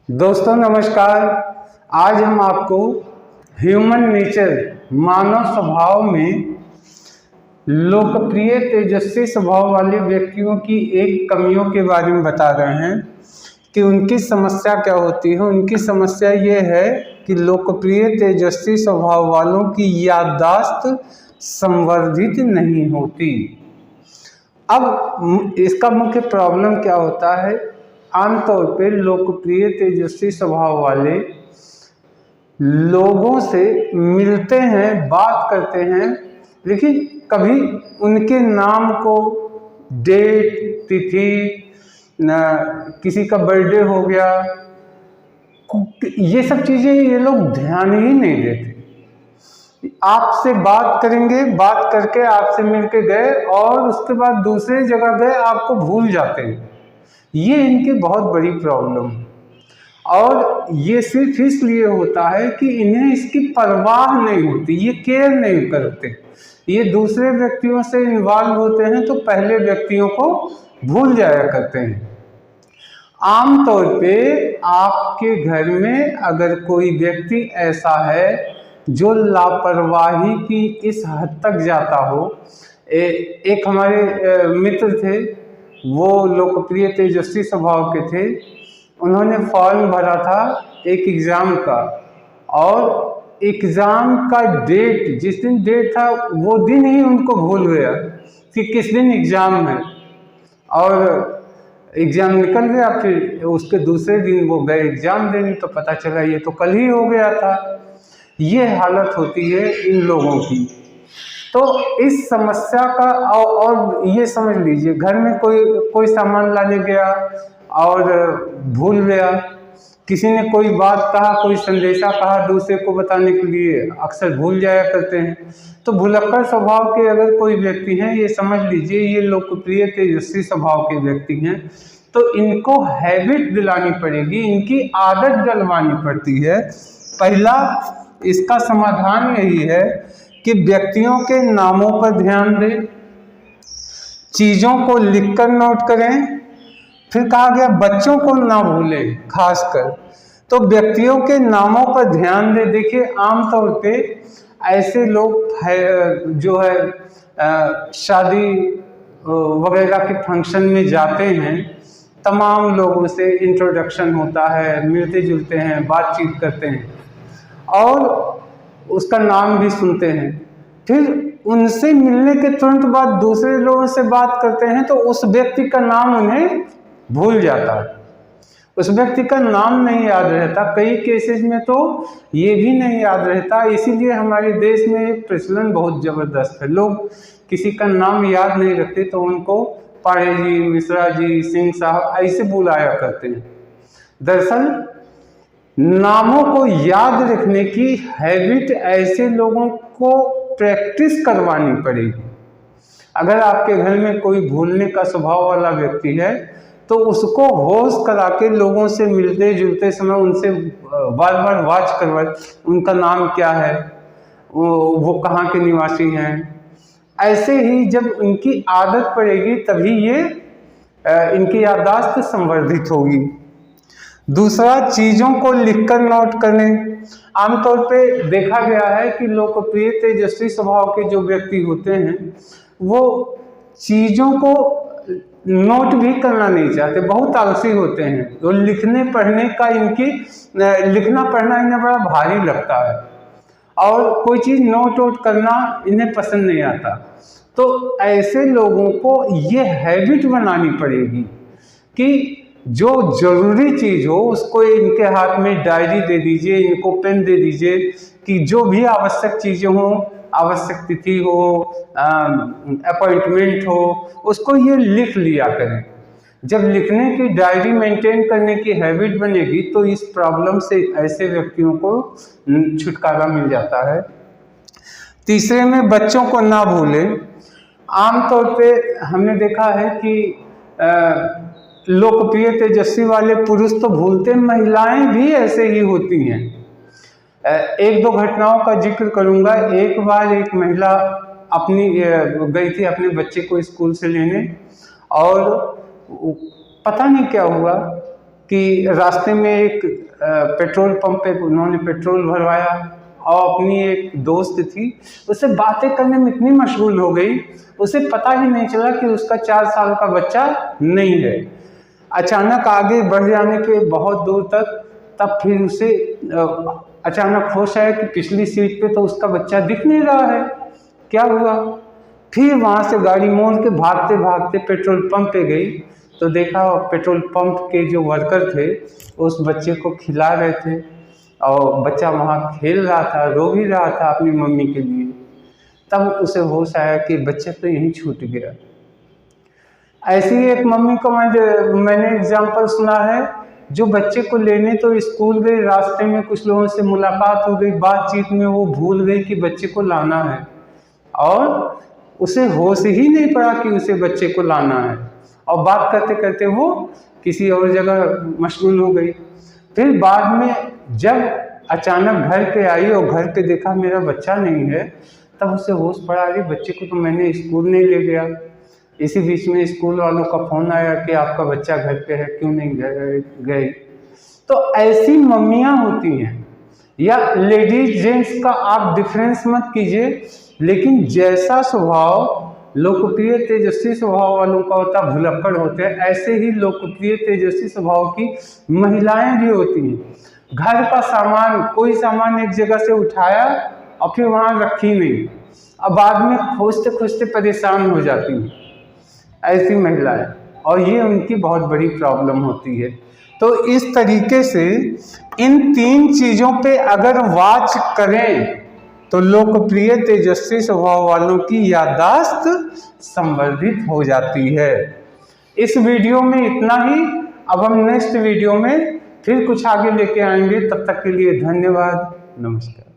दोस्तों नमस्कार। आज हम आपको ह्यूमन नेचर मानव स्वभाव में लोकप्रिय तेजस्वी स्वभाव वाले व्यक्तियों की एक कमियों के बारे में बता रहे हैं कि उनकी समस्या क्या होती है। उनकी समस्या ये है कि लोकप्रिय तेजस्वी स्वभाव वालों की याददाश्त संवर्धित नहीं होती। अब इसका मुख्य प्रॉब्लम क्या होता है, आमतौर पे लोकप्रिय तेजस्वी स्वभाव वाले लोगों से मिलते हैं, बात करते हैं, लेकिन कभी उनके नाम को, डेट, तिथि, किसी का बर्थडे हो गया, ये सब चीज़ें ये लोग ध्यान ही नहीं देते। आपसे बात करेंगे, बात करके आपसे मिलके गए और उसके बाद दूसरे जगह गए, आपको भूल जाते हैं। ये इनकी बहुत बड़ी प्रॉब्लम है और ये सिर्फ इसलिए होता है कि इन्हें इसकी परवाह नहीं होती, ये केयर नहीं करते। ये दूसरे व्यक्तियों से इन्वॉल्व होते हैं तो पहले व्यक्तियों को भूल जाया करते हैं। आमतौर पे आपके घर में अगर कोई व्यक्ति ऐसा है जो लापरवाही की इस हद तक जाता हो, एक हमारे मित्र थे, वो लोकप्रिय तेजस्वी स्वभाव के थे। उन्होंने फॉर्म भरा था एक एग्ज़ाम का और एग्ज़ाम का डेट, जिस दिन डेट था वो दिन ही उनको भूल गया कि किस दिन एग्ज़ाम है, और एग्ज़ाम निकल गया। फिर उसके दूसरे दिन वो गए एग्ज़ाम देने तो पता चला ये तो कल ही हो गया था। ये हालत होती है इन लोगों की। तो इस समस्या का और ये समझ लीजिए, घर में कोई सामान लाने गया और भूल गया, किसी ने कोई बात कहा, कोई संदेशा कहा दूसरे को बताने के लिए, अक्सर भूल जाया करते हैं। तो भुलक्कड़ स्वभाव के अगर कोई व्यक्ति हैं, ये समझ लीजिए ये लोकप्रिय तेजस्वी स्वभाव के व्यक्ति हैं, तो इनको हैबिट दिलानी पड़ेगी, इनकी आदत डलवानी पड़ती है। पहला इसका समाधान यही है कि व्यक्तियों के नामों पर ध्यान दें, चीज़ों को लिखकर नोट करें। फिर कहा गया बच्चों को ना भूलें, खासकर तो व्यक्तियों के नामों पर ध्यान दें। देखिए आमतौर पे ऐसे लोग जो है शादी वगैरह के फंक्शन में जाते हैं, तमाम लोगों से इंट्रोडक्शन होता है, मिलते जुलते हैं, बातचीत करते हैं और उसका नाम भी सुनते हैं। फिर उनसे मिलने के तुरंत बाद दूसरे लोगों से बात करते हैं तो उस व्यक्ति का नाम उन्हें भूल जाता है, उस व्यक्ति का नाम नहीं याद रहता। कई केसेस में तो ये भी नहीं याद रहता। इसीलिए हमारे देश में एक प्रचलन बहुत ज़बरदस्त है, लोग किसी का नाम याद नहीं रखते तो उनको पाड़े जी, मिश्रा जी, सिंह साहब ऐसे बुलाया करते हैं। दरअसल नामों को याद रखने की हैबिट ऐसे लोगों को प्रैक्टिस करवानी पड़ेगी। अगर आपके घर में कोई भूलने का स्वभाव वाला व्यक्ति है तो उसको होश करा के लोगों से मिलते जुलते समय उनसे बार बार वाच करवाए, उनका नाम क्या है, वो कहाँ के निवासी हैं। ऐसे ही जब इनकी आदत पड़ेगी तभी ये इनकी याददाश्त संवर्धित होगी। दूसरा, चीज़ों को लिखकर नोट करें। आमतौर पे देखा गया है कि लोकप्रिय तेजस्वी स्वभाव के जो व्यक्ति होते हैं वो चीज़ों को नोट भी करना नहीं चाहते, बहुत आलसी होते हैं। तो लिखने पढ़ने का लिखना पढ़ना इन्हें बड़ा भारी लगता है और कोई चीज़ नोट वोट करना इन्हें पसंद नहीं आता। तो ऐसे लोगों को ये हैबिट बनानी पड़ेगी कि जो जरूरी चीज़ हो उसको इनके हाथ में डायरी दे दीजिए, इनको पेन दे दीजिए कि जो भी आवश्यक चीज़ें हों, आवश्यक तिथि हो, अपॉइंटमेंट हो, उसको ये लिख लिया करें। जब लिखने की डायरी मेंटेन करने की हैबिट बनेगी तो इस प्रॉब्लम से ऐसे व्यक्तियों को छुटकारा मिल जाता है। तीसरे में, बच्चों को ना भूलें। आमतौर पे हमने देखा है कि लोकप्रिय तेजस्वी वाले पुरुष तो भूलते, महिलाएं भी ऐसे ही होती हैं। एक दो घटनाओं का जिक्र करूंगा। एक बार एक महिला गई थी अपने बच्चे को स्कूल से लेने और पता नहीं क्या हुआ कि रास्ते में एक पेट्रोल पंप पे उन्होंने पेट्रोल भरवाया और अपनी एक दोस्त थी उससे बातें करने में इतनी मशगूल हो गई, उसे पता ही नहीं चला कि उसका 4 साल का बच्चा नहीं है। अचानक आगे बढ़ जाने पे बहुत दूर तक, तब फिर उसे अचानक होश आया कि पिछली सीट पे तो उसका बच्चा दिख नहीं रहा है, क्या हुआ। फिर वहाँ से गाड़ी मोड़ के भागते भागते पेट्रोल पंप पे गई तो देखा पेट्रोल पंप के जो वर्कर थे उस बच्चे को खिला रहे थे और बच्चा वहाँ खेल रहा था, रो भी रहा था अपनी मम्मी के लिए। तब उसे होश आया कि बच्चा तो यहीं छूट गया। ऐसी ही एक मम्मी को मैंने एग्जाम्पल सुना है, जो बच्चे को लेने तो स्कूल गई, रास्ते में कुछ लोगों से मुलाकात हो गई, बातचीत में वो भूल गई कि बच्चे को लाना है और उसे होश ही नहीं पड़ा कि उसे बच्चे को लाना है और बात करते करते वो किसी और जगह मशगूल हो गई। फिर बाद में जब अचानक घर पे आई और घर पे देखा मेरा बच्चा नहीं है, तब उसे होश पड़ा, अरे बच्चे को तो मैंने स्कूल नहीं ले गया। इसी बीच में स्कूल वालों का फ़ोन आया कि आपका बच्चा घर पे है, क्यों नहीं गए। तो ऐसी मम्मियाँ होती हैं। या लेडीज जेंट्स का आप डिफरेंस मत कीजिए, लेकिन जैसा स्वभाव लोकप्रिय तेजस्वी स्वभाव वालों का होता, भुलक्कड़ होते हैं, ऐसे ही लोकप्रिय तेजस्वी स्वभाव की महिलाएं भी होती हैं। घर का सामान, कोई सामान एक जगह से उठाया और फिर वहाँ रखी नहीं, अब बाद में खोजते खोजते परेशान हो जाती हैं ऐसी महिलाएं, और ये उनकी बहुत बड़ी प्रॉब्लम होती है। तो इस तरीके से इन 3 चीज़ों पे अगर वॉच करें तो लोकप्रिय तेजस्वी स्वभाव वालों की याददाश्त संवर्धित हो जाती है। इस वीडियो में इतना ही। अब हम नेक्स्ट वीडियो में फिर कुछ आगे लेके आएंगे। तब तक के लिए धन्यवाद, नमस्कार।